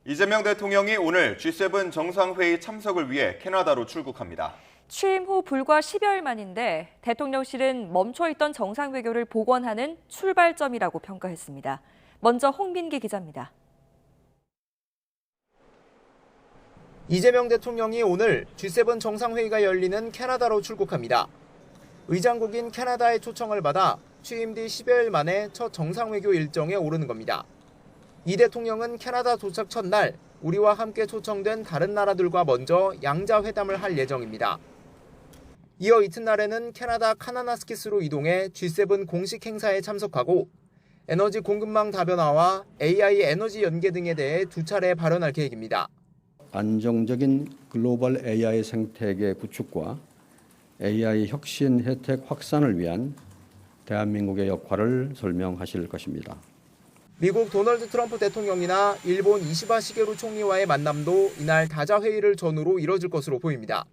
이재명 대통령이 오늘 G7 정상회의 참석을 위해 캐나다로 출국합니다. 취임 후 불과 10여일 만인데 대통령실은 멈춰있던 정상 외교를 복원하는 출발점이라고 평가했습니다. 먼저 홍민기 기자입니다. 이재명 대통령이 오늘 G7 정상회의가 열리는 캐나다로 출국합니다. 의장국인 캐나다의 초청을 받아 취임 뒤 10여일 만에 첫 정상외교 일정에 오르는 겁니다. 이 대통령은 캐나다 도착 첫날 우리와 함께 초청된 다른 나라들과 먼저 양자회담을 할 예정입니다. 이어 이튿날에는 캐나다 카나나스키스로 이동해 G7 공식 행사에 참석하고 에너지 공급망 다변화와 AI 에너지 연계 등에 대해 두 차례 발언할 계획입니다. 안정적인 글로벌 AI 생태계 구축과 AI 혁신 혜택 확산을 위한 대한민국의 역할을 설명하실 것입니다. 미국 도널드 트럼프 대통령이나 일본 이시바 시게루 총리와의 만남도 이날 다자회의를 전후로 이뤄질 것으로 보입니다.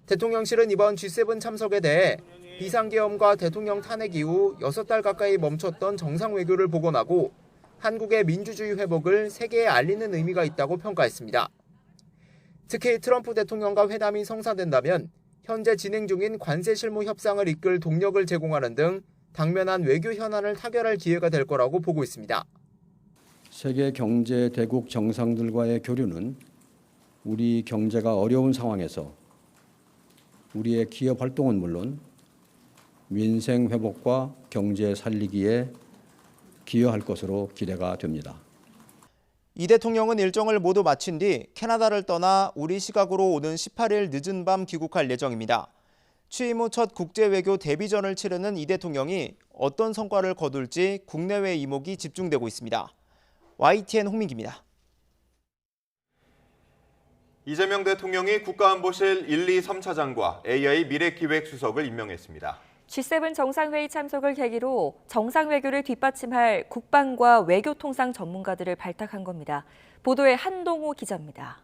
대통령실은 이번 G7 참석에 대해 비상계엄과 대통령 탄핵 이후 6달 가까이 멈췄던 정상 외교를 복원하고 한국의 민주주의 회복을 세계에 알리는 의미가 있다고 평가했습니다. 특히 트럼프 대통령과 회담이 성사된다면 현재 진행 중인 관세 실무 협상을 이끌 동력을 제공하는 등 당면한 외교 현안을 타결할 기회가 될 거라고 보고 있습니다. 세계 경제 대국 정상들과의 교류는 우리 경제가 어려운 상황에서 우리의 기업 활동은 물론 민생 회복과 경제 살리기에 기여할 것으로 기대가 됩니다. 이 대통령은 일정을 모두 마친 뒤 캐나다를 떠나 우리 시각으로 오는 18일 늦은 밤 귀국할 예정입니다. 취임 후 첫 국제외교 데뷔전을 치르는 이 대통령이 어떤 성과를 거둘지 국내외 이목이 집중되고 있습니다. YTN 홍민기입니다. 이재명 대통령이 국가안보실 1, 2, 3차장과 AI 미래기획수석을 임명했습니다. G7 정상회의 참석을 계기로 정상 외교를 뒷받침할 국방과 외교통상 전문가들을 발탁한 겁니다. 보도에 한동호 기자입니다.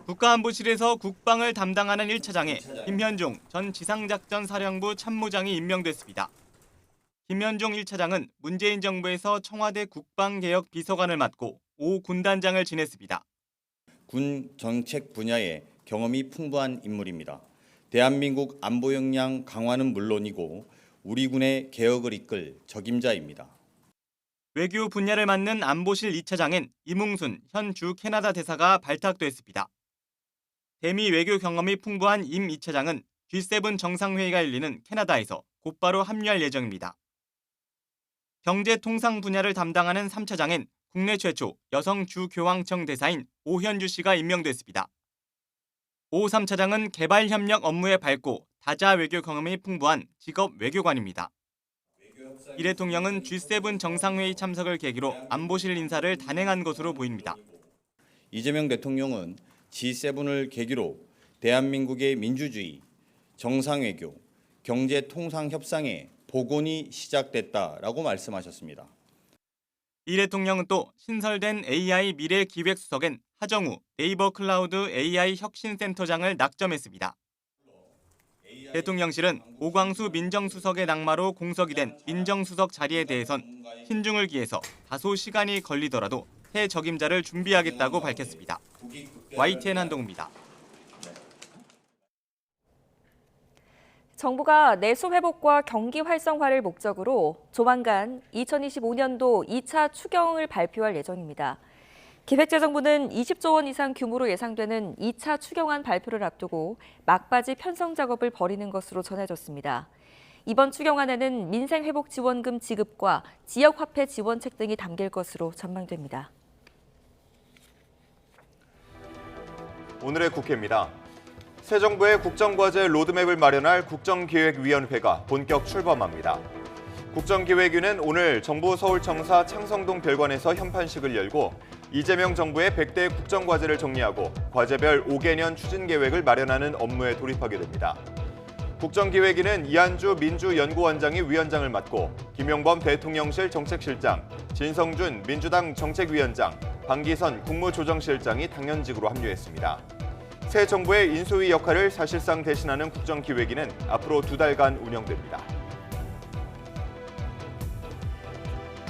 국가안보실에서 국방을 담당하는 1차장에 김현종 전 지상작전사령부 참모장이 임명됐습니다. 김현종 1차장은 문재인 정부에서 청와대 국방개혁 비서관을 맡고 5 군단장을 지냈습니다. 군 정책 분야에 경험이 풍부한 인물입니다. 대한민국 안보 역량 강화는 물론이고 우리 군의 개혁을 이끌 적임자입니다. 외교 분야를 맡는 안보실 2차장엔 이뭉순 현 주 캐나다 대사가 발탁됐습니다. 대미 외교 경험이 풍부한 임 2차장은 G7 정상회의가 열리는 캐나다에서 곧바로 합류할 예정입니다. 경제통상 분야를 담당하는 3차장엔 국내 최초 여성 주교황청 대사인 오현주 씨가 임명됐습니다. 오 3차장은 개발협력 업무에 밝고 다자 외교 경험이 풍부한 직업 외교관입니다. 이 대통령은 G7 정상회의 참석을 계기로 안보실 인사를 단행한 것으로 보입니다. 이재명 대통령은 G7을 계기로 대한민국의 민주주의, 정상외교, 경제통상협상의 복원이 시작됐다라고 말씀하셨습니다. 이 대통령은 또 신설된 AI 미래기획수석엔 하정우 네이버 클라우드 AI 혁신센터장을 낙점했습니다. 대통령실은 오광수 민정수석의 낙마로 공석이 된 민정수석 자리에 대해선 신중을 기해서 다소 시간이 걸리더라도 새 적임자를 준비하겠다고 밝혔습니다. YTN 한동우입니다. 정부가 내수 회복과 경기 활성화를 목적으로 조만간 2025년도 2차 추경을 발표할 예정입니다. 기획재정부는 20조 원 이상 규모로 예상되는 2차 추경안 발표를 앞두고 막바지 편성 작업을 벌이는 것으로 전해졌습니다. 이번 추경안에는 민생회복지원금 지급과 지역화폐 지원책 등이 담길 것으로 전망됩니다. 오늘의 국회입니다. 새 정부의 국정과제 로드맵을 마련할 국정기획위원회가 본격 출범합니다. 국정기획위는 오늘 정부 서울청사 창성동 별관에서 현판식을 열고 이재명 정부의 100대 국정과제를 정리하고 과제별 5개년 추진계획을 마련하는 업무에 돌입하게 됩니다. 국정기획위는 이한주 민주연구원장이 위원장을 맡고 김용범 대통령실 정책실장, 진성준 민주당 정책위원장, 방기선 국무조정실장이 당연직으로 합류했습니다. 새 정부의 인수위 역할을 사실상 대신하는 국정기획위는 앞으로 2달간 운영됩니다.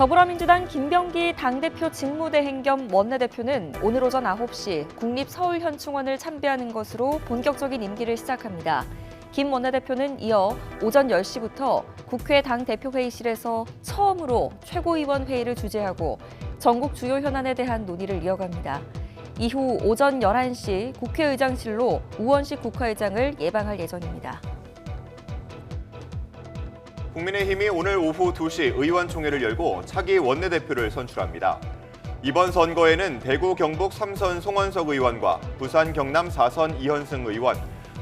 더불어민주당 김병기 당대표 직무대행 겸 원내대표는 오늘 오전 9시 국립서울현충원을 참배하는 것으로 본격적인 임기를 시작합니다. 김 원내대표는 이어 오전 10시부터 국회 당대표회의실에서 처음으로 최고위원 회의를 주재하고 전국 주요 현안에 대한 논의를 이어갑니다. 이후 오전 11시 국회의장실로 우원식 국회의장을 예방할 예정입니다. 국민의힘이 오늘 오후 2시 의원총회를 열고 차기 원내대표를 선출합니다. 이번 선거에는 대구 경북 3선 송원석 의원과 부산 경남 4선 이현승 의원,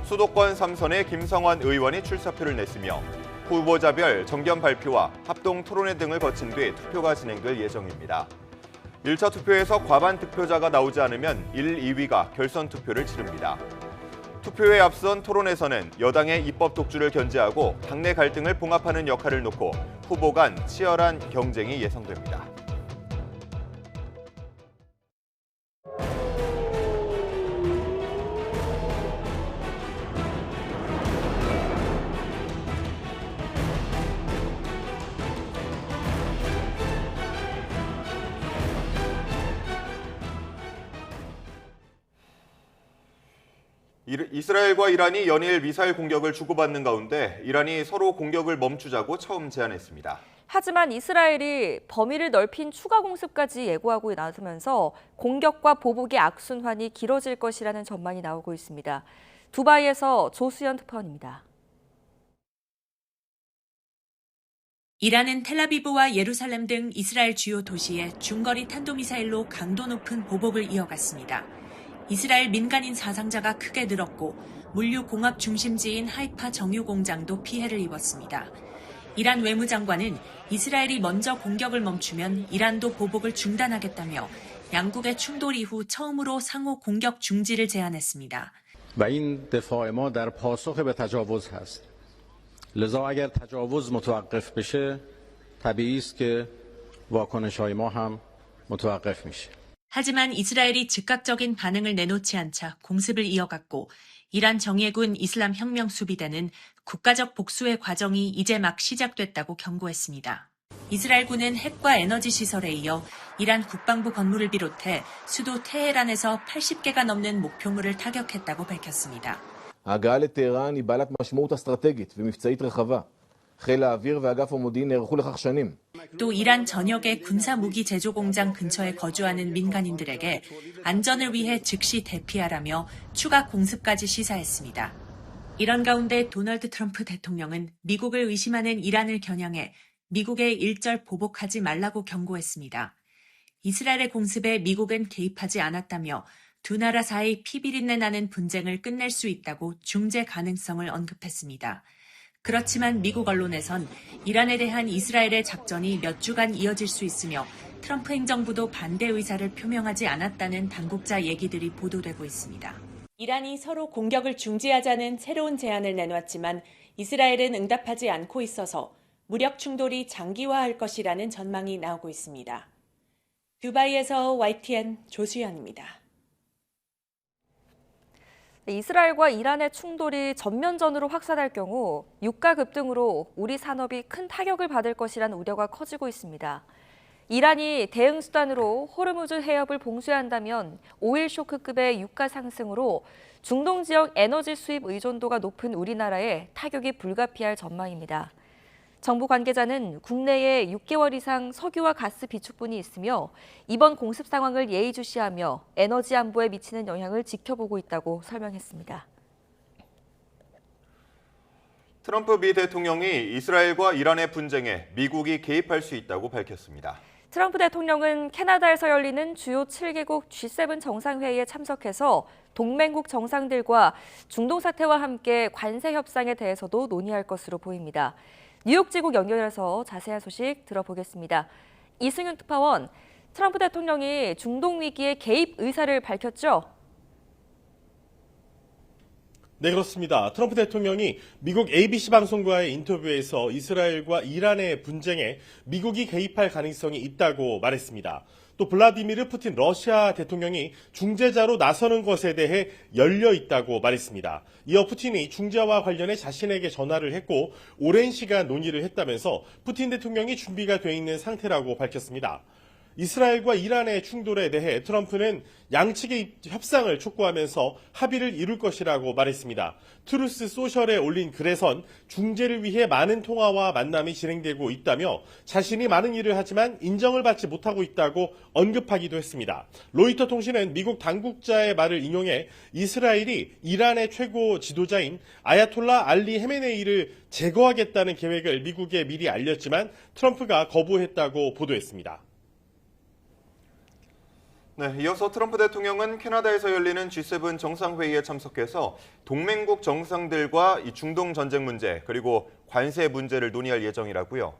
수도권 3선의 김성환 의원이 출사표를 냈으며 후보자별 정견 발표와 합동 토론회 등을 거친 뒤 투표가 진행될 예정입니다. 1차 투표에서 과반 득표자가 나오지 않으면 1, 2위가 결선 투표를 치릅니다. 투표에 앞선 토론에서는 여당의 입법 독주를 견제하고 당내 갈등을 봉합하는 역할을 놓고 후보 간 치열한 경쟁이 예상됩니다. 이스라엘과 이란이 연일 미사일 공격을 주고받는 가운데 이란이 서로 공격을 멈추자고 처음 제안했습니다. 하지만 이스라엘이 범위를 넓힌 추가 공습까지 예고하고 나서면서 공격과 보복의 악순환이 길어질 것이라는 전망이 나오고 있습니다. 두바이에서 조수연 특파원입니다. 이란은 텔아비브와 예루살렘 등 이스라엘 주요 도시에 중거리 탄도미사일로 강도 높은 보복을 이어갔습니다. 이스라엘 민간인 사상자가 크게 늘었고 물류 공업 중심지인 하이파 정유 공장도 피해를 입었습니다. 이란 외무장관은 이스라엘이 먼저 공격을 멈추면 이란도 보복을 중단하겠다며 양국의 충돌 이후 처음으로 상호 공격 중지를 제안했습니다. و این دفاع ما در پاسخ به تجاوز هست. لذا اگر تجاوز متوقف بشه طبیعی است که واکنش‌های ما هم متوقف میشه. 하지만 이스라엘이 즉각적인 반응을 내놓지 않자 공습을 이어갔고 이란 정예군 이슬람 혁명 수비대는 국가적 복수의 과정이 이제 막 시작됐다고 경고했습니다. 이스라엘군은 핵과 에너지 시설에 이어 이란 국방부 건물을 비롯해 수도 테헤란에서 80개가 넘는 목표물을 타격했다고 밝혔습니다. ההגעה לטהרן היא בעלת משמעות אסטרטגית ומבצעית רחבה. חיל האוויר ואגף המודיעין נערכו לכך שנים. 또 이란 전역의 군사 무기 제조 공장 근처에 거주하는 민간인들에게 안전을 위해 즉시 대피하라며 추가 공습까지 시사했습니다. 이런 가운데 도널드 트럼프 대통령은 미국을 의심하는 이란을 겨냥해 미국에 일절 보복하지 말라고 경고했습니다. 이스라엘의 공습에 미국은 개입하지 않았다며 두 나라 사이 피비린내 나는 분쟁을 끝낼 수 있다고 중재 가능성을 언급했습니다. 그렇지만 미국 언론에선 이란에 대한 이스라엘의 작전이 몇 주간 이어질 수 있으며 트럼프 행정부도 반대 의사를 표명하지 않았다는 당국자 얘기들이 보도되고 있습니다. 이란이 서로 공격을 중지하자는 새로운 제안을 내놓았지만 이스라엘은 응답하지 않고 있어서 무력 충돌이 장기화할 것이라는 전망이 나오고 있습니다. 두바이에서 YTN 조수연입니다. 이스라엘과 이란의 충돌이 전면전으로 확산할 경우 유가 급등으로 우리 산업이 큰 타격을 받을 것이라는 우려가 커지고 있습니다. 이란이 대응 수단으로 호르무즈 해협을 봉쇄한다면 오일 쇼크급의 유가 상승으로 중동 지역 에너지 수입 의존도가 높은 우리나라에 타격이 불가피할 전망입니다. 정부 관계자는 국내에 6개월 이상 석유와 가스 비축분이 있으며 이번 공습 상황을 예의주시하며 에너지 안보에 미치는 영향을 지켜보고 있다고 설명했습니다. 트럼프 미 대통령이 이스라엘과 이란의 분쟁에 미국이 개입할 수 있다고 밝혔습니다. 트럼프 대통령은 캐나다에서 열리는 주요 7개국 G7 정상회의에 참석해서 동맹국 정상들과 중동 사태와 함께 관세 협상에 대해서도 논의할 것으로 보입니다. 뉴욕 지국 연결해서 자세한 소식 들어보겠습니다. 이승윤 특파원, 트럼프 대통령이 중동 위기에 개입 의사를 밝혔죠? 네, 그렇습니다. 트럼프 대통령이 미국 ABC 방송과의 인터뷰에서 이스라엘과 이란의 분쟁에 미국이 개입할 가능성이 있다고 말했습니다. 또 블라디미르 푸틴 러시아 대통령이 중재자로 나서는 것에 대해 열려 있다고 말했습니다. 이어 푸틴이 중재와 관련해 자신에게 전화를 했고 오랜 시간 논의를 했다면서 푸틴 대통령이 준비가 돼 있는 상태라고 밝혔습니다. 이스라엘과 이란의 충돌에 대해 트럼프는 양측의 협상을 촉구하면서 합의를 이룰 것이라고 말했습니다. 트루스 소셜에 올린 글에선 중재를 위해 많은 통화와 만남이 진행되고 있다며 자신이 많은 일을 하지만 인정을 받지 못하고 있다고 언급하기도 했습니다. 로이터 통신은 미국 당국자의 말을 인용해 이스라엘이 이란의 최고 지도자인 아야톨라 알리 헤메네이를 제거하겠다는 계획을 미국에 미리 알렸지만 트럼프가 거부했다고 보도했습니다. 네, 이어서 트럼프 대통령은 캐나다에서 열리는 G7 정상회의에 참석해서 동맹국 정상들과 이 중동 전쟁 문제 그리고 관세 문제를 논의할 예정이라고요.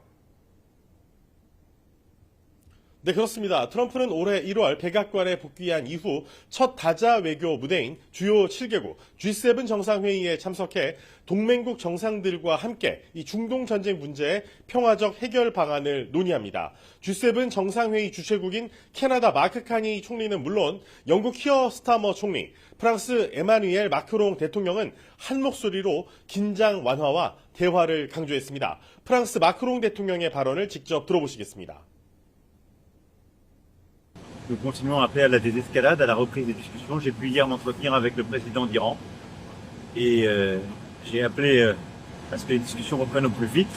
네, 그렇습니다. 트럼프는 올해 1월 백악관에 복귀한 이후 첫 다자 외교 무대인 주요 7개국 G7 정상회의에 참석해 동맹국 정상들과 함께 이 중동 전쟁 문제의 평화적 해결 방안을 논의합니다. G7 정상회의 주최국인 캐나다 마크 카니 총리는 물론 영국 키어 스타머 총리, 프랑스 에마뉘엘 마크롱 대통령은 한 목소리로 긴장 완화와 대화를 강조했습니다. 프랑스 마크롱 대통령의 발언을 직접 들어보시겠습니다. Nous continuons à appeler à la désescalade, à la reprise des discussions. J'ai pu hier m'entretenir avec le président d'Iran et j'ai appelé à ce que les discussions reprennent au plus vite.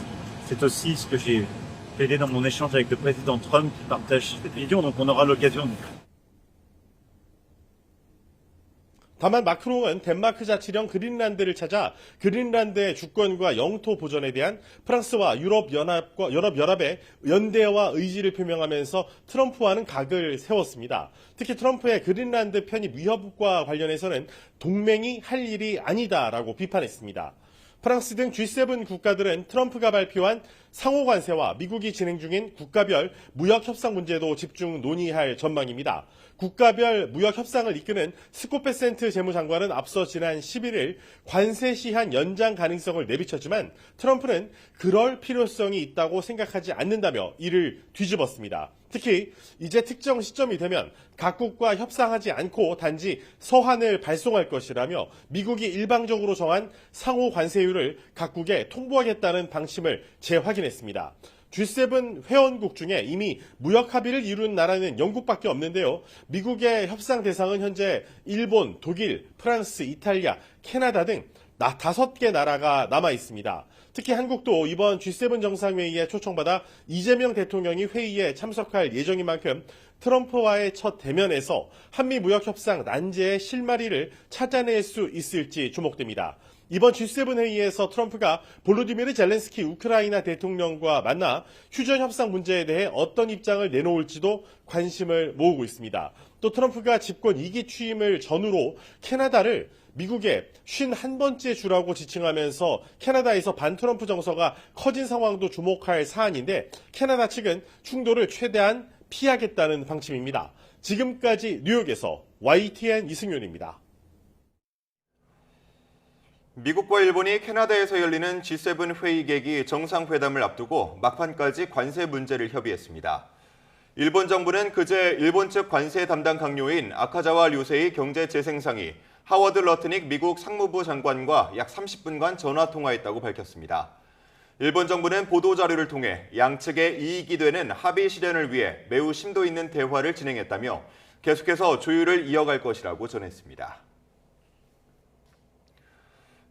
C'est aussi ce que j'ai plaidé dans mon échange avec le président Trump qui partage cette vision, donc on aura l'occasion de... 다만 마크롱은 덴마크 자치령 그린란드를 찾아 그린란드의 주권과 영토 보전에 대한 프랑스와 유럽연합의 연대와 의지를 표명하면서 트럼프와는 각을 세웠습니다. 특히 트럼프의 그린란드 편입 위협과 관련해서는 동맹이 할 일이 아니다라고 비판했습니다. 프랑스 등 G7 국가들은 트럼프가 발표한 상호 관세와 미국이 진행 중인 국가별 무역 협상 문제도 집중 논의할 전망입니다. 국가별 무역 협상을 이끄는 스콧 베센트 재무장관은 앞서 지난 11일 관세 시한 연장 가능성을 내비쳤지만 트럼프는 그럴 필요성이 있다고 생각하지 않는다며 이를 뒤집었습니다. 특히 이제 특정 시점이 되면 각국과 협상하지 않고 단지 서한을 발송할 것이라며 미국이 일방적으로 정한 상호 관세율을 각국에 통보하겠다는 방침을 재확인했습니다. G7 회원국 중에 이미 무역 합의를 이룬 나라는 영국밖에 없는데요. 미국의 협상 대상은 현재 일본, 독일, 프랑스, 이탈리아, 캐나다 등 5개 나라가 남아 있습니다. 특히 한국도 이번 G7 정상회의에 초청받아 이재명 대통령이 회의에 참석할 예정인 만큼 트럼프와의 첫 대면에서 한미 무역 협상 난제의 실마리를 찾아낼 수 있을지 주목됩니다. 이번 G7 회의에서 트럼프가 볼로디미르 젤렌스키 우크라이나 대통령과 만나 휴전 협상 문제에 대해 어떤 입장을 내놓을지도 관심을 모으고 있습니다. 또 트럼프가 집권 2기 취임을 전후로 캐나다를 미국의 51번째 주라고 지칭하면서 캐나다에서 반트럼프 정서가 커진 상황도 주목할 사안인데 캐나다 측은 충돌을 최대한 피하겠다는 방침입니다. 지금까지 뉴욕에서 YTN 이승윤입니다. 미국과 일본이 캐나다에서 열리는 G7 회의 계기 정상회담을 앞두고 막판까지 관세 문제를 협의했습니다. 일본 정부는 그제 일본 측 관세 담당 강요인 아카자와 류세이 경제재생상이 하워드 러트닉 미국 상무부 장관과 약 30분간 전화통화했다고 밝혔습니다. 일본 정부는 보도자료를 통해 양측의 이익이 되는 합의 실현을 위해 매우 심도 있는 대화를 진행했다며 계속해서 조율을 이어갈 것이라고 전했습니다.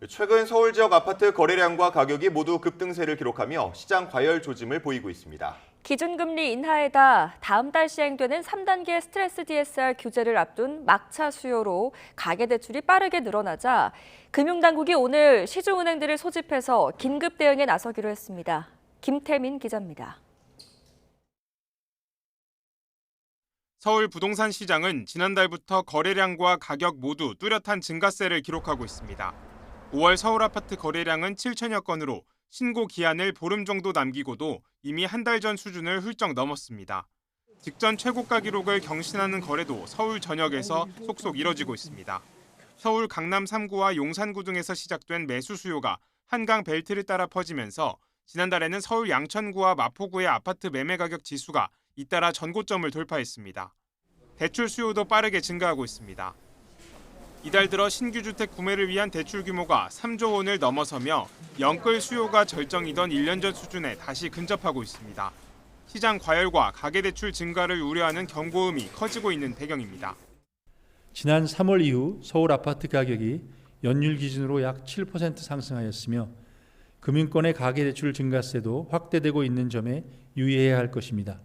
최근 서울 지역 아파트 거래량과 가격이 모두 급등세를 기록하며 시장 과열 조짐을 보이고 있습니다. 기준금리 인하에다 다음 달 시행되는 3단계 스트레스 DSR 규제를 앞둔 막차 수요로 가계대출이 빠르게 늘어나자 금융당국이 오늘 시중은행들을 소집해서 긴급 대응에 나서기로 했습니다. 김태민 기자입니다. 서울 부동산 시장은 지난달부터 거래량과 가격 모두 뚜렷한 증가세를 기록하고 있습니다. 5월 서울 아파트 거래량은 7천여 건으로 신고 기한을 보름 정도 남기고도 이미 한 달 전 수준을 훌쩍 넘었습니다. 직전 최고가 기록을 경신하는 거래도 서울 전역에서 속속 이뤄지고 있습니다. 서울 강남 3구와 용산구 등에서 시작된 매수 수요가 한강 벨트를 따라 퍼지면서 지난달에는 서울 양천구와 마포구의 아파트 매매 가격 지수가 잇따라 전고점을 돌파했습니다. 대출 수요도 빠르게 증가하고 있습니다. 이달 들어 신규 주택 구매를 위한 대출 규모가 3조 원을 넘어서며 영끌 수요가 절정이던 1년 전 수준에 다시 근접하고 있습니다. 시장 과열과 가계대출 증가를 우려하는 경고음이 커지고 있는 배경입니다. 지난 3월 이후 서울 아파트 가격이 연율 기준으로 약 7% 상승하였으며 금융권의 가계대출 증가세도 확대되고 있는 점에 유의해야 할 것입니다.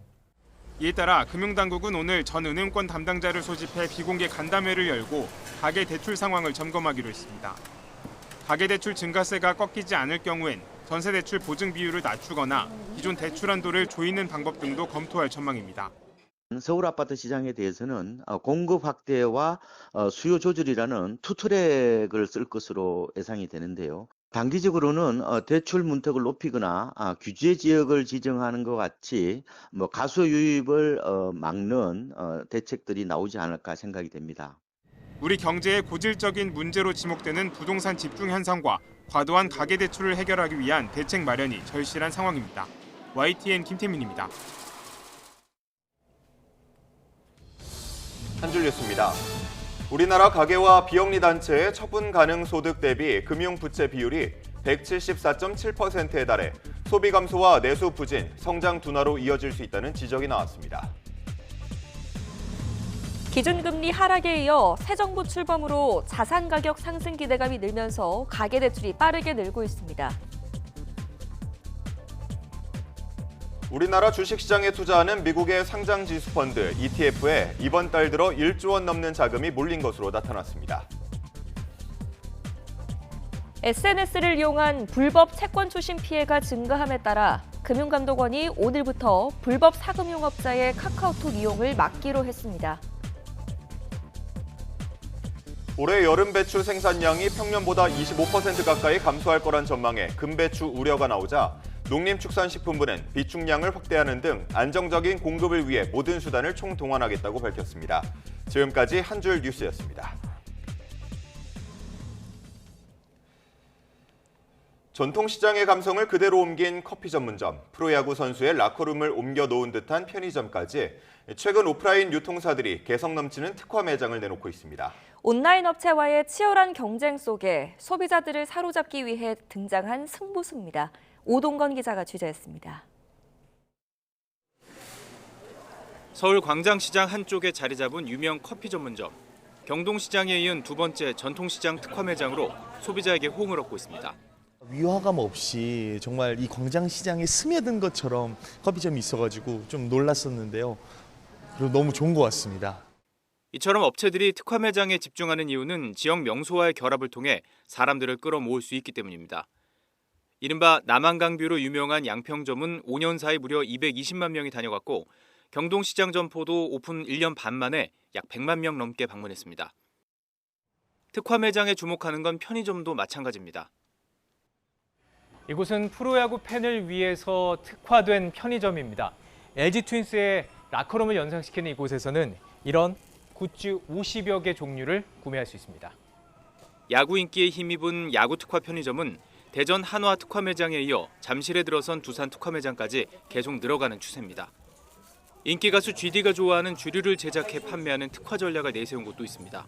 이에 따라 금융당국은 오늘 전 은행권 담당자를 소집해 비공개 간담회를 열고 가계대출 상황을 점검하기로 했습니다. 가계대출 증가세가 꺾이지 않을 경우엔 전세대출 보증 비율을 낮추거나 기존 대출 한도를 조이는 방법 등도 검토할 전망입니다. 서울 아파트 시장에 대해서는 공급 확대와 수요 조절이라는 투 트랙을 쓸 것으로 예상이 되는데요. 단기적으로는 대출 문턱을 높이거나 규제 지역을 지정하는 것 같이 가수 유입을 막는 대책들이 나오지 않을까 생각이 됩니다. 우리 경제의 고질적인 문제로 지목되는 부동산 집중 현상과 과도한 가계대출을 해결하기 위한 대책 마련이 절실한 상황입니다. YTN 김태민입니다. 한 줄 뉴스입니다. 우리나라 가계와 비영리 단체의 처분 가능 소득 대비 금융 부채 비율이 174.7%에 달해 소비 감소와 내수 부진, 성장 둔화로 이어질 수 있다는 지적이 나왔습니다. 기준금리 하락에 이어 새 정부 출범으로 자산 가격 상승 기대감이 늘면서 가계대출이 빠르게 늘고 있습니다. 우리나라 주식시장에 투자하는 미국의 상장지수펀드 ETF에 이번 달 들어 1조 원 넘는 자금이 몰린 것으로 나타났습니다. SNS를 이용한 불법 채권 추심 피해가 증가함에 따라 금융감독원이 오늘부터 불법 사금융업자의 카카오톡 이용을 막기로 했습니다. 올해 여름 배추 생산량이 평년보다 25% 가까이 감소할 거란 전망에 금배추 우려가 나오자 농림축산식품부는 비축량을 확대하는 등 안정적인 공급을 위해 모든 수단을 총동원하겠다고 밝혔습니다. 지금까지 한 줄 뉴스였습니다. 전통시장의 감성을 그대로 옮긴 커피 전문점, 프로야구 선수의 라커룸을 옮겨 놓은 듯한 편의점까지 최근 오프라인 유통사들이 개성 넘치는 특화 매장을 내놓고 있습니다. 온라인 업체와의 치열한 경쟁 속에 소비자들을 사로잡기 위해 등장한 승부수입니다. 오동건 기자가 취재했습니다. 서울 광장시장 한쪽에 자리 잡은 유명 커피 전문점. 경동시장에 이은 두 번째 전통시장 특화 매장으로 소비자에게 호응을 얻고 있습니다. 위화감 없이 정말 이 광장시장에 스며든 것처럼 커피점이 있어가지고 좀 놀랐었는데요. 그리고 너무 좋은 것 같습니다. 이처럼 업체들이 특화 매장에 집중하는 이유는 지역 명소와의 결합을 통해 사람들을 끌어모을 수 있기 때문입니다. 이른바 남한강뷰로 유명한 양평점은 5년 사이 무려 220만 명이 다녀갔고 경동시장 점포도 오픈 1년 반 만에 약 100만 명 넘게 방문했습니다. 특화 매장에 주목하는 건 편의점도 마찬가지입니다. 이곳은 프로야구 팬을 위해서 특화된 편의점입니다. LG 트윈스의 라커룸을 연상시키는 이곳에서는 이런 굿즈 50여 개 종류를 구매할 수 있습니다. 야구 인기에 힘입은 야구 특화 편의점은 대전 한화 특화 매장에 이어 잠실에 들어선 두산 특화 매장까지 계속 늘어가는 추세입니다. 인기 가수 GD가 좋아하는 주류를 제작해 판매하는 특화 전략을 내세운 곳도 있습니다.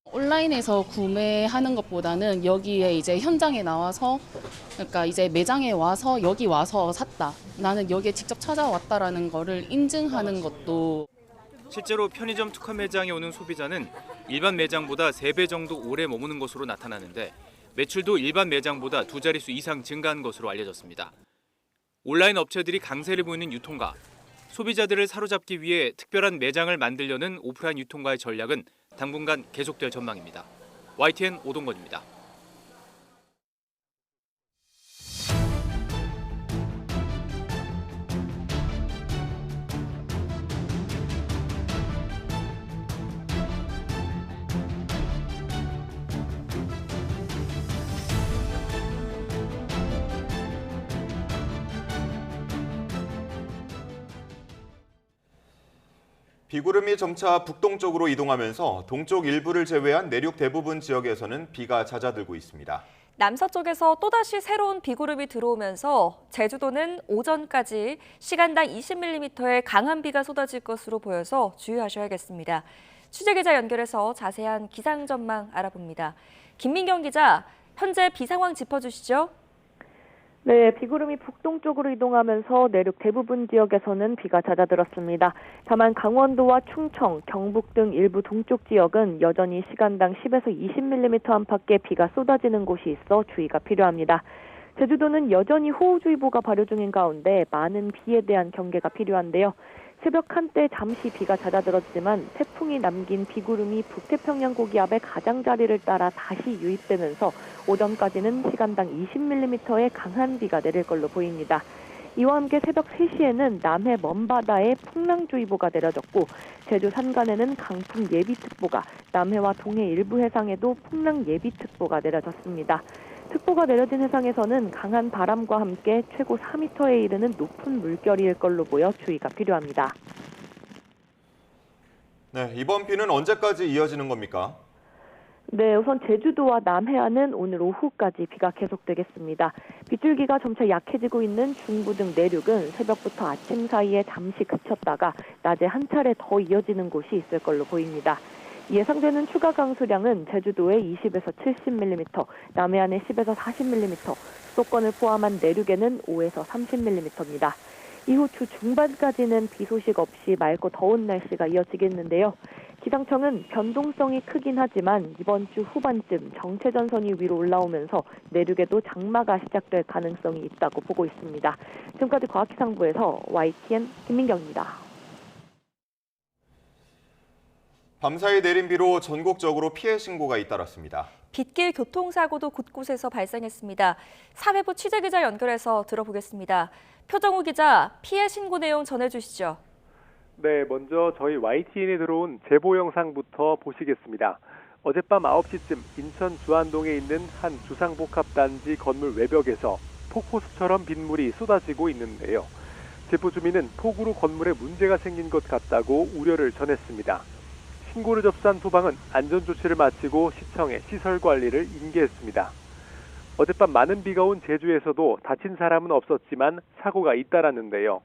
온라인에서 구매하는 것보다는 여기에 이제 현장에 나와서 그러니까 이제 매장에 와서 여기 와서 샀다. 나는 여기에 직접 찾아왔다라는 거를 인증하는 것도. 실제로 편의점 특화 매장에 오는 소비자는 일반 매장보다 3배 정도 오래 머무는 것으로 나타나는데 매출도 일반 매장보다 2자릿수 이상 증가한 것으로 알려졌습니다. 온라인 업체들이 강세를 보이는 유통가, 소비자들을 사로잡기 위해 특별한 매장을 만들려는 오프라인 유통가의 전략은 당분간 계속될 전망입니다. YTN 오동건입니다. 비구름이 점차 북동쪽으로 이동하면서 동쪽 일부를 제외한 내륙 대부분 지역에서는 비가 잦아들고 있습니다. 남서쪽에서 또다시 새로운 비구름이 들어오면서 제주도는 오전까지 시간당 20mm의 강한 비가 쏟아질 것으로 보여서 주의하셔야겠습니다. 취재기자 연결해서 자세한 기상 전망 알아봅니다. 김민경 기자, 현재 비 상황 짚어주시죠. 네, 비구름이 북동쪽으로 이동하면서 내륙 대부분 지역에서는 비가 잦아들었습니다. 다만 강원도와 충청, 경북 등 일부 동쪽 지역은 여전히 시간당 10에서 20mm 안팎의 비가 쏟아지는 곳이 있어 주의가 필요합니다. 제주도는 여전히 호우주의보가 발효 중인 가운데 많은 비에 대한 경계가 필요한데요. 새벽 한때 잠시 비가 잦아들었지만 태풍이 남긴 비구름이 북태평양 고기압의 가장자리를 따라 다시 유입되면서 오전까지는 시간당 20mm의 강한 비가 내릴 걸로 보입니다. 이와 함께 새벽 3시에는 남해 먼바다에 풍랑주의보가 내려졌고 제주 산간에는 강풍 예비특보가, 남해와 동해 일부 해상에도 풍랑 예비특보가 내려졌습니다. 특보가 내려진 해상에서는 강한 바람과 함께 최고 4m에 이르는 높은 물결일 걸로 보여 주의가 필요합니다. 네, 이번 비는 언제까지 이어지는 겁니까? 네, 우선 제주도와 남해안은 오늘 오후까지 비가 계속되겠습니다. 빗줄기가 점차 약해지고 있는 중부 등 내륙은 새벽부터 아침 사이에 잠시 그쳤다가 낮에 한 차례 더 이어지는 곳이 있을 걸로 보입니다. 예상되는 추가 강수량은 제주도에 20에서 70mm, 남해안에 10에서 40mm, 수도권을 포함한 내륙에는 5에서 30mm입니다. 이후 주 중반까지는 비 소식 없이 맑고 더운 날씨가 이어지겠는데요. 기상청은 변동성이 크긴 하지만 이번 주 후반쯤 정체전선이 위로 올라오면서 내륙에도 장마가 시작될 가능성이 있다고 보고 있습니다. 지금까지 과학기상부에서 YTN 김민경입니다. 밤사이 내린 비로 전국적으로 피해 신고가 잇따랐습니다. 빗길 교통사고도 곳곳에서 발생했습니다. 사회부 취재기자 연결해서 들어보겠습니다. 표정우 기자, 피해 신고 내용 전해주시죠. 네, 먼저 저희 YTN에 들어온 제보 영상부터 보시겠습니다. 어젯밤 9시쯤 인천 주안동에 있는 한 주상복합단지 건물 외벽에서 폭포수처럼 빗물이 쏟아지고 있는데요. 제보 주민은 폭우로 건물에 문제가 생긴 것 같다고 우려를 전했습니다. 신고를 접수한 소방은 안전조치를 마치고 시청에 시설 관리를 인계했습니다. 어젯밤 많은 비가 온 제주에서도 다친 사람은 없었지만 사고가 잇따랐는데요.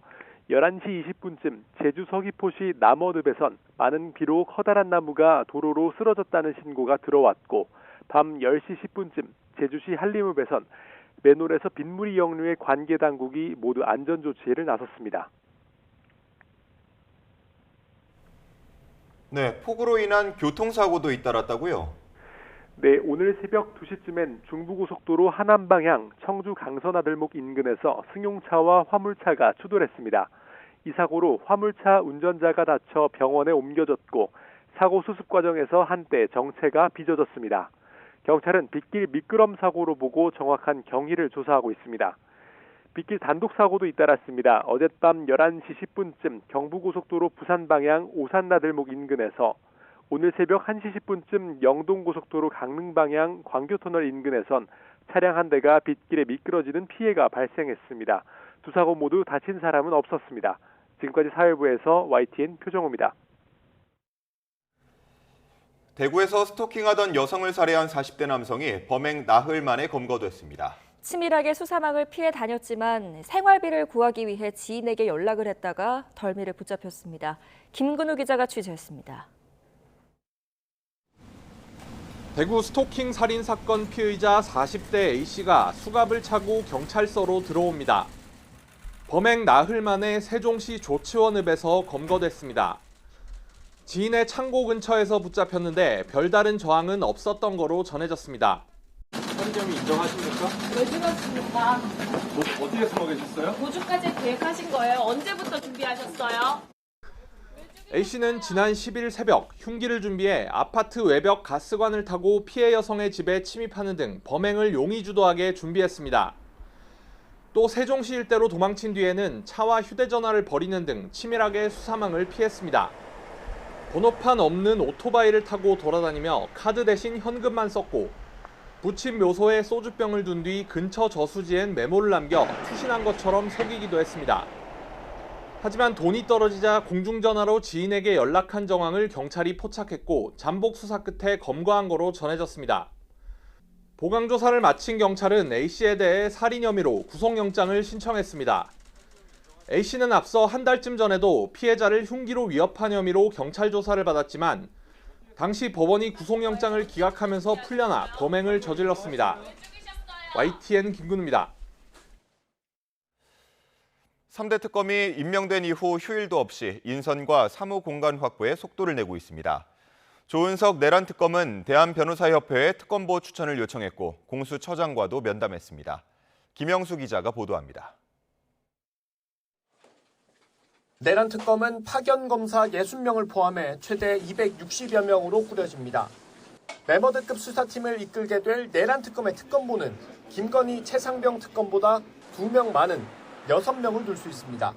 11시 20분쯤 제주 서귀포시 남원읍에선 많은 비로 커다란 나무가 도로로 쓰러졌다는 신고가 들어왔고 밤 10시 10분쯤 제주시 한림읍에선 맨홀에서 빗물이 역류해 관계당국이 모두 안전조치를 나섰습니다. 네, 폭우로 인한 교통사고도 잇따랐다고요? 네, 오늘 새벽 2시쯤엔 중부고속도로 하남 방향 청주 강선아들목 인근에서 승용차와 화물차가 추돌했습니다. 이 사고로 화물차 운전자가 다쳐 병원에 옮겨졌고 사고 수습 과정에서 한때 정체가 빚어졌습니다. 경찰은 빗길 미끄럼 사고로 보고 정확한 경위를 조사하고 있습니다. 빗길 단독 사고도 잇따랐습니다. 어젯밤 11시 10분쯤 경부고속도로 부산 방향 오산나들목 인근에서 오늘 새벽 1시 10분쯤 영동고속도로 강릉 방향 광교터널 인근에선 차량 한 대가 빗길에 미끄러지는 피해가 발생했습니다. 두 사고 모두 다친 사람은 없었습니다. 지금까지 사회부에서 YTN 표정호입니다. 대구에서 스토킹하던 여성을 살해한 40대 남성이 범행 나흘 만에 검거됐습니다. 치밀하게 수사망을 피해 다녔지만 생활비를 구하기 위해 지인에게 연락을 했다가 덜미를 붙잡혔습니다. 김근우 기자가 취재했습니다. 대구 스토킹 살인 사건 피의자 40대 A씨가 수갑을 차고 경찰서로 들어옵니다. 범행 나흘 만에 세종시 조치원읍에서 검거됐습니다. 지인의 창고 근처에서 붙잡혔는데 별다른 저항은 없었던 거로 전해졌습니다. 살인혐의 인정하십니까? 왜 죽었습니까? 어디에 숨어 계셨어요? 도주까지 계획하신 거예요? 언제부터 준비하셨어요? A씨는 지난 10일 새벽 흉기를 준비해 아파트 외벽 가스관을 타고 피해 여성의 집에 침입하는 등 범행을 용의주도하게 준비했습니다. 또 세종시 일대로 도망친 뒤에는 차와 휴대전화를 버리는 등 치밀하게 수사망을 피했습니다. 번호판 없는 오토바이를 타고 돌아다니며 카드 대신 현금만 썼고 부친 묘소에 소주병을 둔 뒤 근처 저수지엔 메모를 남겨 투신한 것처럼 속이기도 했습니다. 하지만 돈이 떨어지자 공중전화로 지인에게 연락한 정황을 경찰이 포착했고 잠복 수사 끝에 검거한 거로 전해졌습니다. 보강 조사를 마친 경찰은 A씨에 대해 살인 혐의로 구속영장을 신청했습니다. A씨는 앞서 한 달쯤 전에도 피해자를 흉기로 위협한 혐의로 경찰 조사를 받았지만 당시 법원이 구속영장을 기각하면서 풀려나 범행을 저질렀습니다. YTN 김근우입니다. 3대 특검이 임명된 이후 휴일도 없이 인선과 사무 공간 확보에 속도를 내고 있습니다. 조은석 내란 특검은 대한변호사협회에 특검보 추천을 요청했고 공수처장과도 면담했습니다. 김영수 기자가 보도합니다. 내란 특검은 파견 검사 60명을 포함해 최대 260여 명으로 꾸려집니다. 메머드급 수사팀을 이끌게 될 내란 특검의 특검보는 김건희, 최상병 특검보다 2명 많은 6명을 둘 수 있습니다.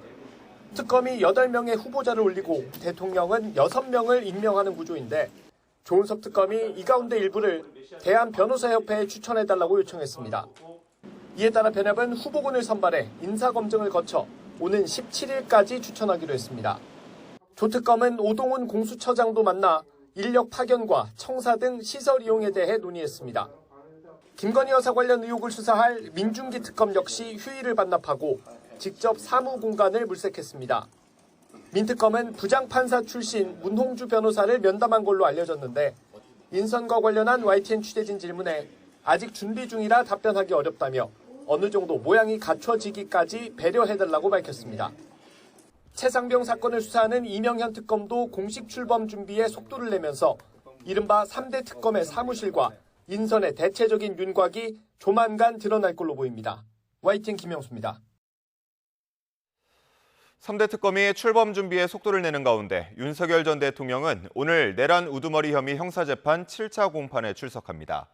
특검이 8명의 후보자를 올리고 대통령은 6명을 임명하는 구조인데 조은석 특검이 이 가운데 일부를 대한변호사협회에 추천해달라고 요청했습니다. 이에 따라 변협은 후보군을 선발해 인사검증을 거쳐 오는 17일까지 추천하기로 했습니다. 조 특검은 오동훈 공수처장도 만나 인력 파견과 청사 등 시설 이용에 대해 논의했습니다. 김건희 여사 관련 의혹을 수사할 민중기 특검 역시 휴일을 반납하고 직접 사무 공간을 물색했습니다. 민 특검은 부장판사 출신 문홍주 변호사를 면담한 걸로 알려졌는데 인선과 관련한 YTN 취재진 질문에 아직 준비 중이라 답변하기 어렵다며 어느 정도 모양이 갖춰지기까지 배려해달라고 밝혔습니다. 최상병 사건을 수사하는 이명현 특검도 공식 출범 준비에 속도를 내면서 이른바 3대 특검의 사무실과 인선의 대체적인 윤곽이 조만간 드러날 걸로 보입니다. YTN 김영수입니다. 3대 특검이 출범 준비에 속도를 내는 가운데 윤석열 전 대통령은 오늘 내란 우두머리 혐의 형사재판 7차 공판에 출석합니다.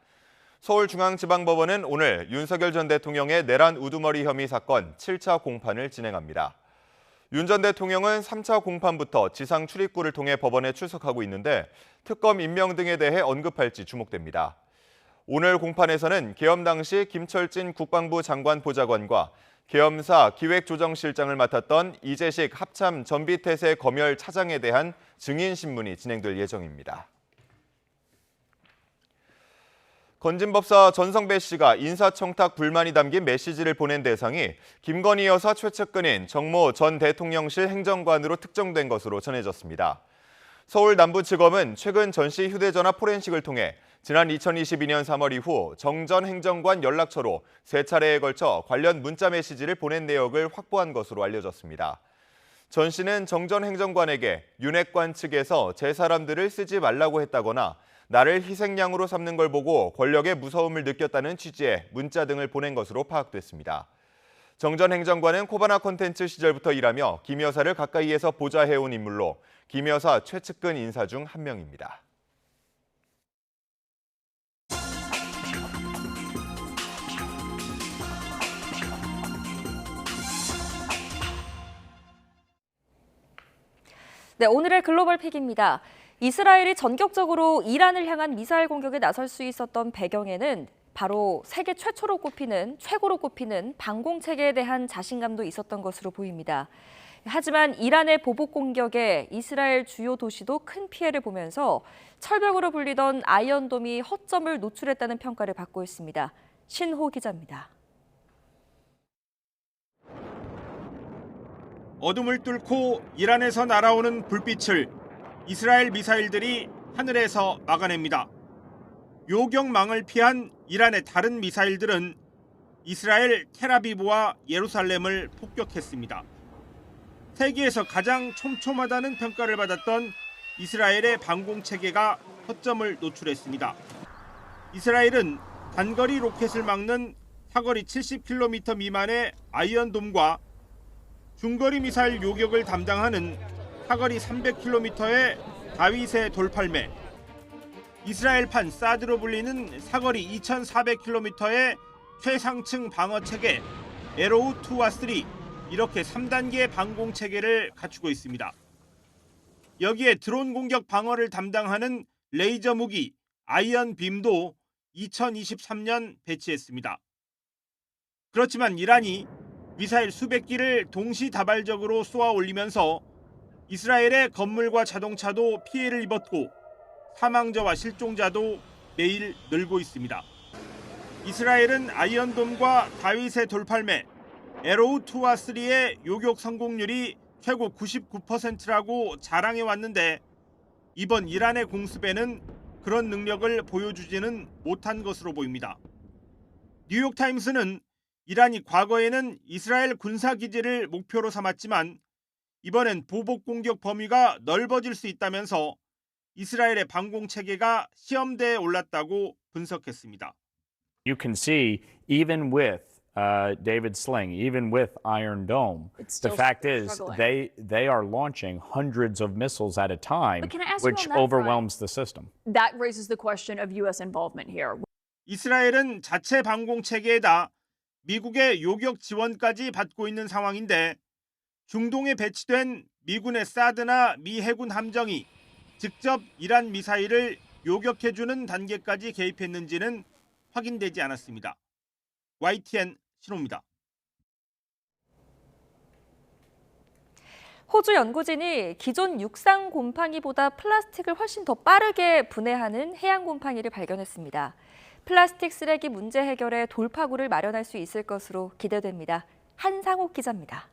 서울중앙지방법원은 오늘 윤석열 전 대통령의 내란 우두머리 혐의 사건 7차 공판을 진행합니다. 윤 전 대통령은 3차 공판부터 지상 출입구를 통해 법원에 출석하고 있는데 특검 임명 등에 대해 언급할지 주목됩니다. 오늘 공판에서는 계엄 당시 김철진 국방부 장관 보좌관과 계엄사 기획조정실장을 맡았던 이재식 합참 전비태세 검열 차장에 대한 증인 신문이 진행될 예정입니다. 건진법사 전성배 씨가 인사청탁 불만이 담긴 메시지를 보낸 대상이 김건희 여사 최측근인 정모 전 대통령실 행정관으로 특정된 것으로 전해졌습니다. 서울 남부지검은 최근 전 씨 휴대전화 포렌식을 통해 지난 2022년 3월 이후 정 전 행정관 연락처로 3차례에 걸쳐 관련 문자 메시지를 보낸 내역을 확보한 것으로 알려졌습니다. 전 씨는 정 전 행정관에게 윤핵관 측에서 제 사람들을 쓰지 말라고 했다거나 나를 희생양으로 삼는 걸 보고 권력의 무서움을 느꼈다는 취지의 문자 등을 보낸 것으로 파악됐습니다. 정 전 행정관은 코바나 콘텐츠 시절부터 일하며 김 여사를 가까이에서 보좌해온 인물로 김 여사 최측근 인사 중 한 명입니다. 네, 오늘의 글로벌 픽입니다. 이스라엘이 전격적으로 이란을 향한 미사일 공격에 나설 수 있었던 배경에는 바로 세계 최초로 꼽히는, 최고로 꼽히는 방공체계에 대한 자신감도 있었던 것으로 보입니다. 하지만 이란의 보복 공격에 이스라엘 주요 도시도 큰 피해를 보면서 철벽으로 불리던 아이언돔이 허점을 노출했다는 평가를 받고 있습니다. 신호 기자입니다. 어둠을 뚫고 이란에서 날아오는 불빛을 이스라엘 미사일들이 하늘에서 막아냅니다. 요격망을 피한 이란의 다른 미사일들은 이스라엘 텔아비브와 예루살렘을 폭격했습니다. 세계에서 가장 촘촘하다는 평가를 받았던 이스라엘의 방공체계가 허점을 노출했습니다. 이스라엘은 단거리 로켓을 막는 사거리 70km 미만의 아이언돔과 중거리 미사일 요격을 담당하는 사거리 300km의 다윗의 돌팔매, 이스라엘판 사드로 불리는 사거리 2400km의 최상층 방어체계 에로우2와 3, 이렇게 3단계 방공체계를 갖추고 있습니다. 여기에 드론 공격 방어를 담당하는 레이저 무기 아이언빔도 2023년 배치했습니다. 그렇지만 이란이 미사일 수백 기를 동시다발적으로 쏘아 올리면서 이스라엘의 건물과 자동차도 피해를 입었고 사망자와 실종자도 매일 늘고 있습니다. 이스라엘은 아이언돔과 다윗의 돌팔매, 에로우2와 3의 요격 성공률이 최고 99%라고 자랑해 왔는데 이번 이란의 공습에는 그런 능력을 보여주지는 못한 것으로 보입니다. 뉴욕타임스는 이란이 과거에는 이스라엘 군사기지를 목표로 삼았지만 이번엔 보복 공격 범위가 넓어질 수 있다면서 이스라엘의 방공 체계가 시험대에 올랐다고 분석했습니다. You can see even with David Sling, even with Iron Dome, the fact is they are launching hundreds of missiles at a time, But can I ask you which on that overwhelms the system. That raises the question of U.S. involvement here. 이스라엘은 자체 방공 체계에다 미국의 요격 지원까지 받고 있는 상황인데 중동에 배치된 미군의 사드나 미 해군 함정이 직접 이란 미사일을 요격해주는 단계까지 개입했는지는 확인되지 않았습니다. YTN 신호입니다. 호주 연구진이 기존 육상 곰팡이보다 플라스틱을 훨씬 더 빠르게 분해하는 해양 곰팡이를 발견했습니다. 플라스틱 쓰레기 문제 해결에 돌파구를 마련할 수 있을 것으로 기대됩니다. 한상옥 기자입니다.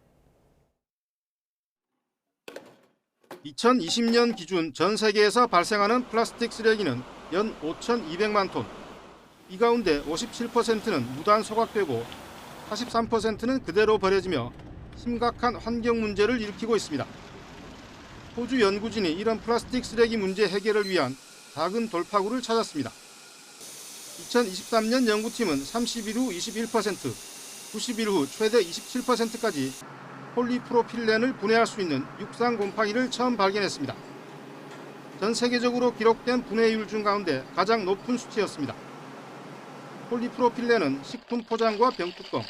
2020년 기준 전 세계에서 발생하는 플라스틱 쓰레기는 연 5,200만 톤. 이 가운데 57%는 무단 소각되고 43%는 그대로 버려지며 심각한 환경 문제를 일으키고 있습니다. 호주 연구진이 이런 플라스틱 쓰레기 문제 해결을 위한 작은 돌파구를 찾았습니다. 2023년 연구팀은 30일 후 21%, 90일 후 최대 27%까지 폴리프로필렌을 분해할 수 있는 육상 곰팡이를 처음 발견했습니다. 전 세계적으로 기록된 분해율 중 가운데 가장 높은 수치였습니다. 폴리프로필렌은 식품 포장과 병뚜껑,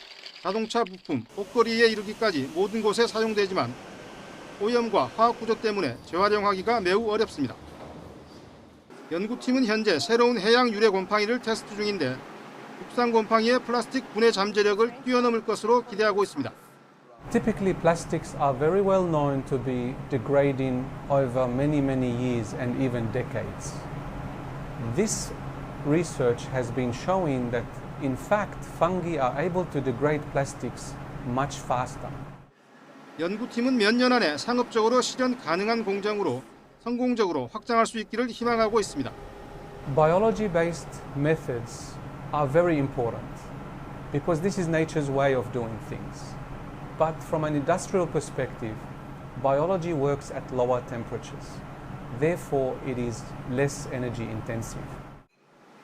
자동차 부품, 옷걸이에 이르기까지 모든 곳에 사용되지만 오염과 화학 구조 때문에 재활용하기가 매우 어렵습니다. 연구팀은 현재 새로운 해양 유래 곰팡이를 테스트 중인데 육상 곰팡이의 플라스틱 분해 잠재력을 뛰어넘을 것으로 기대하고 있습니다. Typically, plastics are very well known to be degrading over many years and even decades. This research has been showing that, in fact, fungi are able to degrade plastics much faster. 연구팀은 몇 년 안에 상업적으로 실현 가능한 공정으로 성공적으로 확장할 수 있기를 희망하고 있습니다. Biology-based methods are very important because this is nature's way of doing things. But from an industrial perspective, biology works at lower temperatures. Therefore, it is less energy intensive.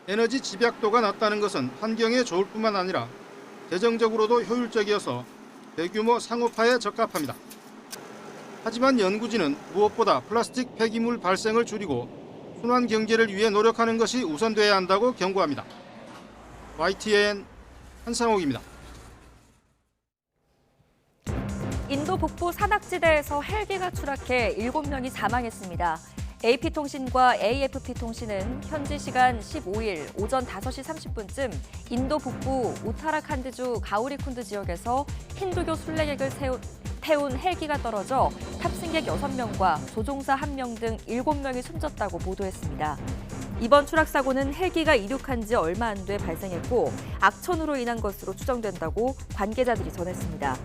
에너지 집약도가 낮다는 것은 환경에 좋을 뿐만 아니라 재정적으로도 효율적이어서 대규모 상업화에 적합합니다. 하지만 연구진은 무엇보다 플라스틱 폐기물 발생을 줄이고 순환 경제를 위해 노력하는 것이 우선돼야 한다고 경고합니다. YTN 한상옥입니다. 인도 북부 산악지대에서 헬기가 추락해 7명이 사망했습니다. AP통신과 AFP통신은 현지 시간 15일 오전 5시 30분쯤 인도 북부 우타라칸드주 가우리쿤드 지역에서 힌두교 순례객을 태운 헬기가 떨어져 탑승객 6명과 조종사 1명 등 7명이 숨졌다고 보도했습니다. 이번 추락 사고는 헬기가 이륙한 지 얼마 안 돼 발생했고 악천후로 인한 것으로 추정된다고 관계자들이 전했습니다.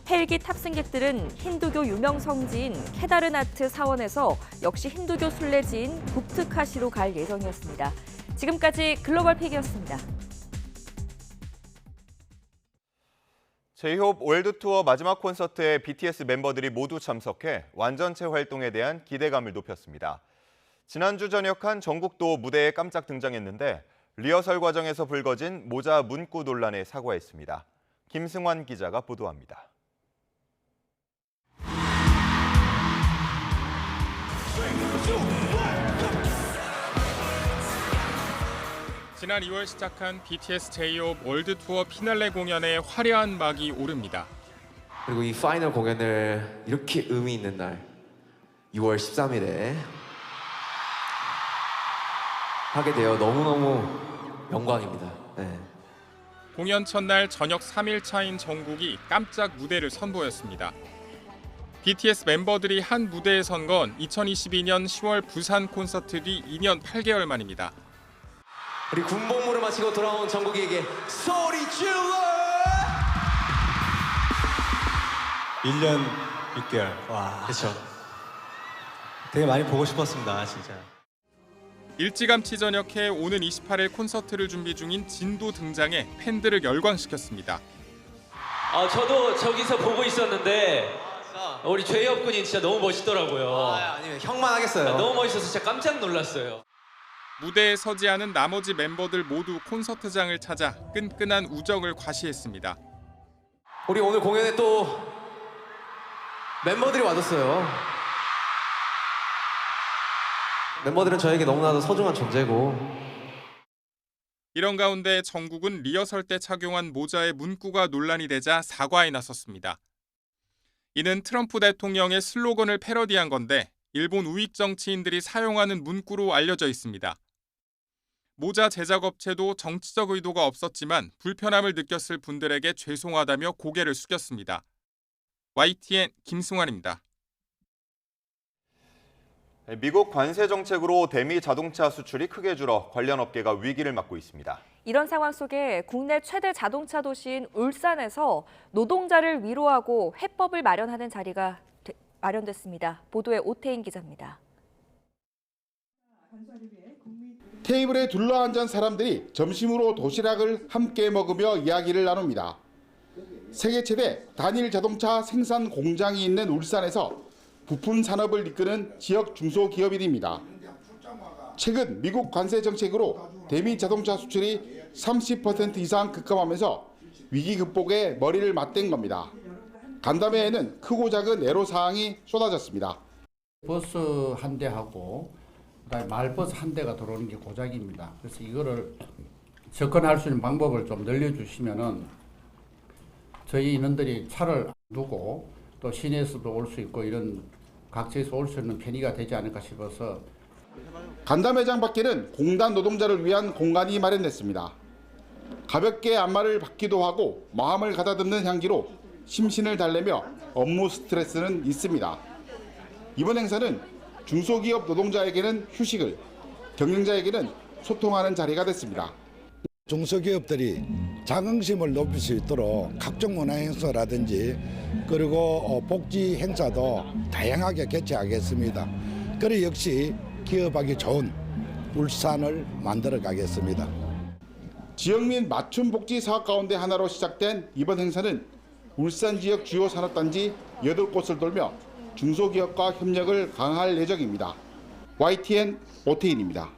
헬기 탑승객들은 힌두교 유명 성지인 케다르나트 사원에서 역시 힌두교 순례지인 국트카시로 갈 예정이었습니다. 지금까지 글로벌 픽이었습니다. 제이홉 월드투어 마지막 콘서트에 BTS 멤버들이 모두 참석해 완전체 활동에 대한 기대감을 높였습니다. 지난주 전역한 정국도 무대에 깜짝 등장했는데 리허설 과정에서 불거진 모자 문구 논란에 사과했습니다. 김승환 기자가 보도합니다. 지난 2월 시작한 BTS 제이홉 월드 투어 피날레 공연에 화려한 막이 오릅니다. 그리고 이 파이널 공연을 이렇게 의미 있는 날 6월 13일에 하게 되어 너무너무 영광입니다. 네. 공연 첫날 저녁 3일 차인 정국이 깜짝 무대를 선보였습니다. BTS 멤버들이 한 무대에 선 건 2022년 10월 부산 콘서트 뒤 2년 8개월 만입니다. 우리 군복무를 마치고 돌아온 정국이에게 소리 질러! 1년 6개월. 와. 그렇죠. 되게 많이 보고 싶었습니다, 진짜. 일찌감치 전역해 오는 28일 콘서트를 준비 중인 진도 등장해 팬들을 열광시켰습니다. 저도 저기서 보고 있었는데 우리 죄엽 군이 진짜 너무 멋있더라고요. 아니면 형만 하겠어요. 너무 멋있어서 진짜 깜짝 놀랐어요. 무대에 서지 않은 나머지 멤버들 모두 콘서트장을 찾아 끈끈한 우정을 과시했습니다. 우리 오늘 공연에 또 멤버들이 와줬어요. 멤버들은 저에게 너무나도 소중한 존재고. 이런 가운데 정국은 리허설 때 착용한 모자의 문구가 논란이 되자 사과에 나섰습니다. 이는 트럼프 대통령의 슬로건을 패러디한 건데 일본 우익 정치인들이 사용하는 문구로 알려져 있습니다. 모자 제작업체도 정치적 의도가 없었지만 불편함을 느꼈을 분들에게 죄송하다며 고개를 숙였습니다. YTN 김승환입니다. 미국 관세 정책으로 대미 자동차 수출이 크게 줄어 관련 업계가 위기를 맞고 있습니다. 이런 상황 속에 국내 최대 자동차 도시인 울산에서 노동자를 위로하고 해법을 마련하는 자리가 마련됐습니다. 보도에 오태인 기자입니다. 테이블에 둘러앉은 사람들이 점심으로 도시락을 함께 먹으며 이야기를 나눕니다. 세계 최대 단일 자동차 생산 공장이 있는 울산에서 부품 산업을 이끄는 지역 중소기업인입니다. 최근 미국 관세 정책으로 대미 자동차 수출이 30% 이상 급감하면서 위기 극복에 머리를 맞댄 겁니다. 간담회에는 크고 작은 애로사항이 쏟아졌습니다. 버스 한 대하고 그다음에 마을버스 한 대가 들어오는 게 고작입니다. 그래서 이거를 접근할 수 있는 방법을 좀 늘려주시면은 저희 인원들이 차를 두고 또 시내에서도 올 수 있고 이런 각지에서 올 수 있는 편의가 되지 않을까 싶어서 간담회장 밖에는 공단 노동자를 위한 공간이 마련됐습니다. 가볍게 안마를 받기도 하고 마음을 가다듬는 향기로 심신을 달래며 업무 스트레스는 있습니다. 이번 행사는 중소기업 노동자에게는 휴식을, 경영자에게는 소통하는 자리가 됐습니다. 중소기업들이 자긍심을 높일 수 있도록 각종 문화행사라든지 그리고 복지 행사도 다양하게 개최하겠습니다. 그래 역시 기업하기 좋은 울산을 만들어 가겠습니다. 지역 및 맞춤 복지 사업 가운데 하나로 시작된 이번 행사는 울산 지역 주요 산업단지 8곳을 돌며 중소기업과 협력을 강화할 예정입니다. YTN 오태인입니다.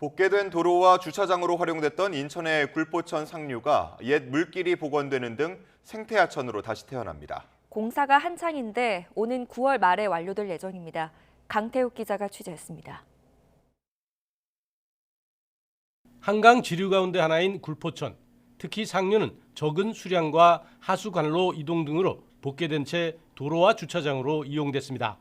복개된 도로와 주차장으로 활용됐던 인천의 굴포천 상류가 옛 물길이 복원되는 등 생태하천으로 다시 태어납니다. 공사가 한창인데 오는 9월 말에 완료될 예정입니다. 강태욱 기자가 취재했습니다. 한강 지류 가운데 하나인 굴포천, 특히 상류는 적은 수량과 하수 관로 이동 등으로 복개된 채 도로와 주차장으로 이용됐습니다.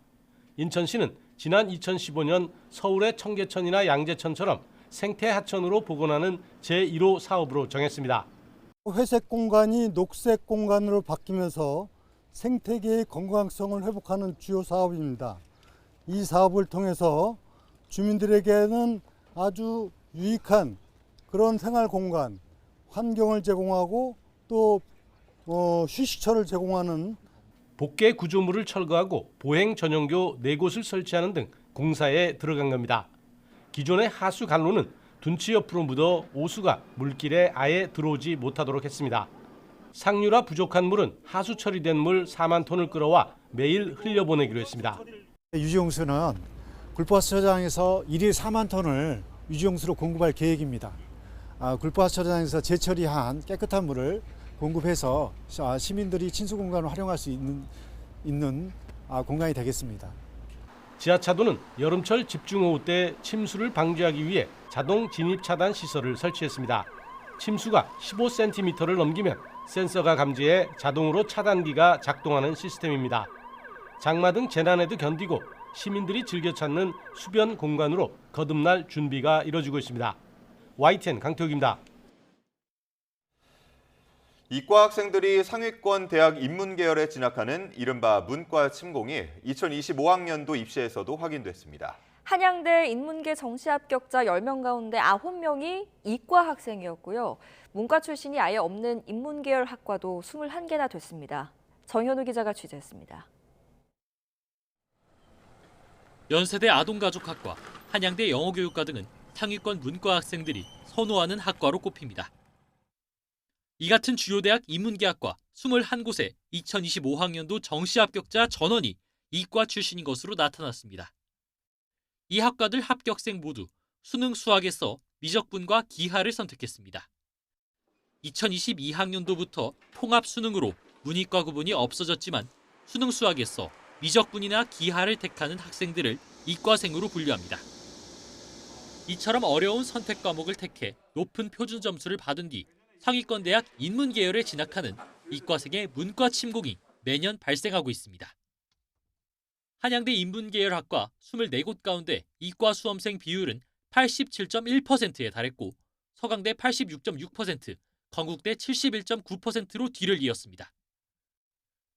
인천시는 지난 2015년 서울의 청계천이나 양재천처럼 생태 하천으로 복원하는 제1호 사업으로 정했습니다. 회색 공간이 녹색 공간으로 바뀌면서 생태계의 건강성을 회복하는 주요 사업입니다. 이 사업을 통해서 주민들에게는 아주 유익한 그런 생활 공간, 환경을 제공하고 또 휴식처를 제공하는 복개 구조물을 철거하고 보행 전용교 4곳을 설치하는 등 공사에 들어간 겁니다. 기존의 하수 관로는 둔치 옆으로 묻어 오수가 물길에 아예 들어오지 못하도록 했습니다. 상류라 부족한 물은 하수 처리된 물 4만 톤을 끌어와 매일 흘려보내기로 했습니다. 유지용수는 굴포하수처장에서 1일 4만 톤을 유지용수로 공급할 계획입니다. 굴포하수처장에서 재처리한 깨끗한 물을 공급해서 시민들이 친수 공간을 활용할 수 있는 공간이 되겠습니다. 지하차도는 여름철 집중호우 때 침수를 방지하기 위해 자동 진입 차단 시설을 설치했습니다. 침수가 15cm를 넘기면 센서가 감지해 자동으로 차단기가 작동하는 시스템입니다. 장마 등 재난에도 견디고 시민들이 즐겨 찾는 수변 공간으로 거듭날 준비가 이뤄지고 있습니다. YTN 강태욱입니다. 이과 학생들이 상위권 대학 인문계열에 진학하는 이른바 문과 침공이 2025학년도 입시에서도 확인됐습니다. 한양대 인문계 정시 합격자 10명 가운데 9명이 이과 학생이었고요. 문과 출신이 아예 없는 인문계열 학과도 21개나 됐습니다. 정현우 기자가 취재했습니다. 연세대 아동가족학과, 한양대 영어교육과 등은 상위권 문과 학생들이 선호하는 학과로 꼽힙니다. 이 같은 주요 대학 인문계학과 21곳에 2025학년도 정시 합격자 전원이 이과 출신인 것으로 나타났습니다. 이 학과들 합격생 모두 수능 수학에서 미적분과 기하를 선택했습니다. 2022학년도부터 통합 수능으로 문이과 구분이 없어졌지만 수능 수학에서 미적분이나 기하를 택하는 학생들을 이과생으로 분류합니다. 이처럼 어려운 선택 과목을 택해 높은 표준 점수를 받은 뒤 상위권 대학 인문계열에 진학하는 이과생의 문과 침공이 매년 발생하고 있습니다. 한양대 인문계열학과 24곳 가운데 이과 수험생 비율은 87.1%에 달했고 서강대 86.6%, 건국대 71.9%로 뒤를 이었습니다.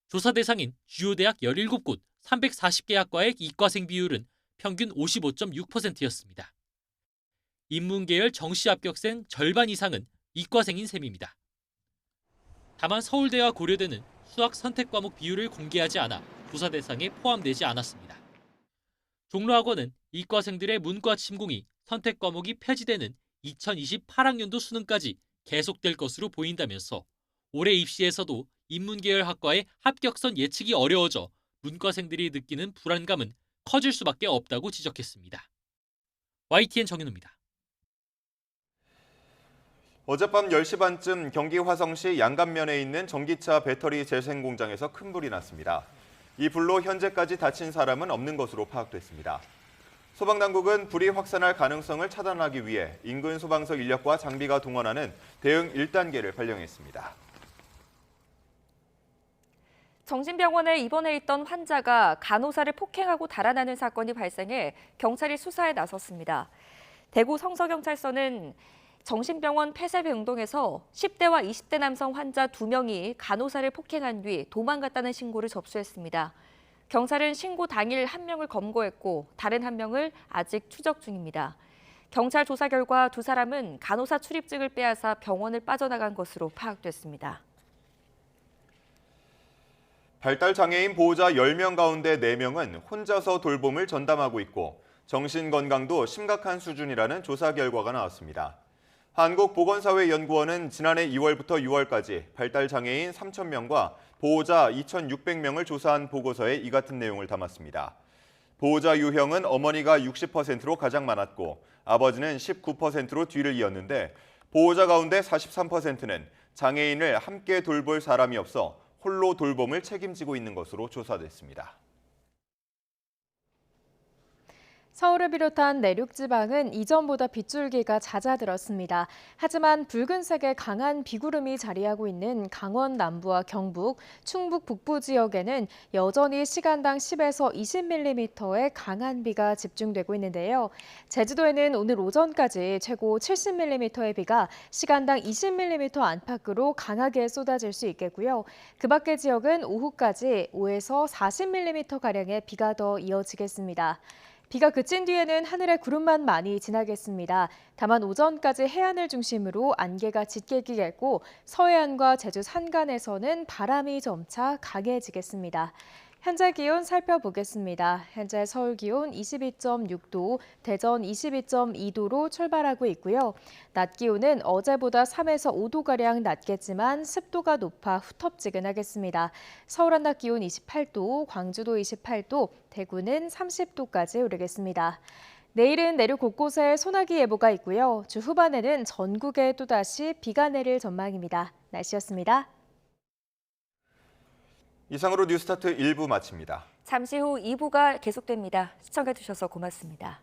조사 대상인 주요 대학 17곳 340개 학과의 이과생 비율은 평균 55.6%였습니다. 인문계열 정시 합격생 절반 이상은 이과생인 셈입니다. 다만 서울대와 고려대는 수학 선택 과목 비율을 공개하지 않아 조사 대상에 포함되지 않았습니다. 종로학원은 이과생들의 문과 침공이 선택 과목이 폐지되는 2028학년도 수능까지 계속될 것으로 보인다면서 올해 입시에서도 인문계열 학과의 합격선 예측이 어려워져 문과생들이 느끼는 불안감은 커질 수밖에 없다고 지적했습니다. YTN 정현우입니다. 어젯밤 10시 반쯤 경기 화성시 양감면에 있는 전기차 배터리 재생 공장에서 큰 불이 났습니다. 이 불로 현재까지 다친 사람은 없는 것으로 파악됐습니다. 소방당국은 불이 확산할 가능성을 차단하기 위해 인근 소방서 인력과 장비가 동원하는 대응 1단계를 발령했습니다. 정신병원에 입원해 있던 환자가 간호사를 폭행하고 달아나는 사건이 발생해 경찰이 수사에 나섰습니다. 대구 성서경찰서는 정신병원 폐쇄 운동에서 10대와 20대 남성 환자 2명이 간호사를 폭행한 뒤 도망갔다는 신고를 접수했습니다. 경찰은 신고 당일 1명을 검거했고 다른 1명을 아직 추적 중입니다. 경찰 조사 결과 2사람은 간호사 출입증을 빼앗아 병원을 빠져나간 것으로 파악됐습니다. 발달장애인 보호자 10명 가운데 4명은 혼자서 돌봄을 전담하고 있고 정신건강도 심각한 수준이라는 조사 결과가 나왔습니다. 한국보건사회연구원은 지난해 2월부터 6월까지 발달장애인 3,000명과 보호자 2,600명을 조사한 보고서에 이 같은 내용을 담았습니다. 보호자 유형은 어머니가 60%로 가장 많았고 아버지는 19%로 뒤를 이었는데 보호자 가운데 43%는 장애인을 함께 돌볼 사람이 없어 홀로 돌봄을 책임지고 있는 것으로 조사됐습니다. 서울을 비롯한 내륙 지방은 이전보다 빗줄기가 잦아들었습니다. 하지만 붉은색의 강한 비구름이 자리하고 있는 강원 남부와 경북, 충북 북부 지역에는 여전히 시간당 10에서 20mm의 강한 비가 집중되고 있는데요. 제주도에는 오늘 오전까지 최고 70mm의 비가 시간당 20mm 안팎으로 강하게 쏟아질 수 있겠고요. 그 밖의 지역은 오후까지 5에서 40mm가량의 비가 더 이어지겠습니다. 비가 그친 뒤에는 하늘에 구름만 많이 지나겠습니다. 다만 오전까지 해안을 중심으로 안개가 짙게 끼겠고 서해안과 제주 산간에서는 바람이 점차 강해지겠습니다. 현재 기온 살펴보겠습니다. 현재 서울 기온 22.6도, 대전 22.2도로 출발하고 있고요. 낮 기온은 어제보다 3에서 5도가량 낮겠지만 습도가 높아 후텁지근하겠습니다. 서울 한낮 기온 28도, 광주도 28도, 대구는 30도까지 오르겠습니다. 내일은 내륙 곳곳에 소나기 예보가 있고요. 주 후반에는 전국에 또다시 비가 내릴 전망입니다. 날씨였습니다. 이상으로 뉴스타트 1부 마칩니다. 잠시 후 2부가 계속됩니다. 시청해주셔서 고맙습니다.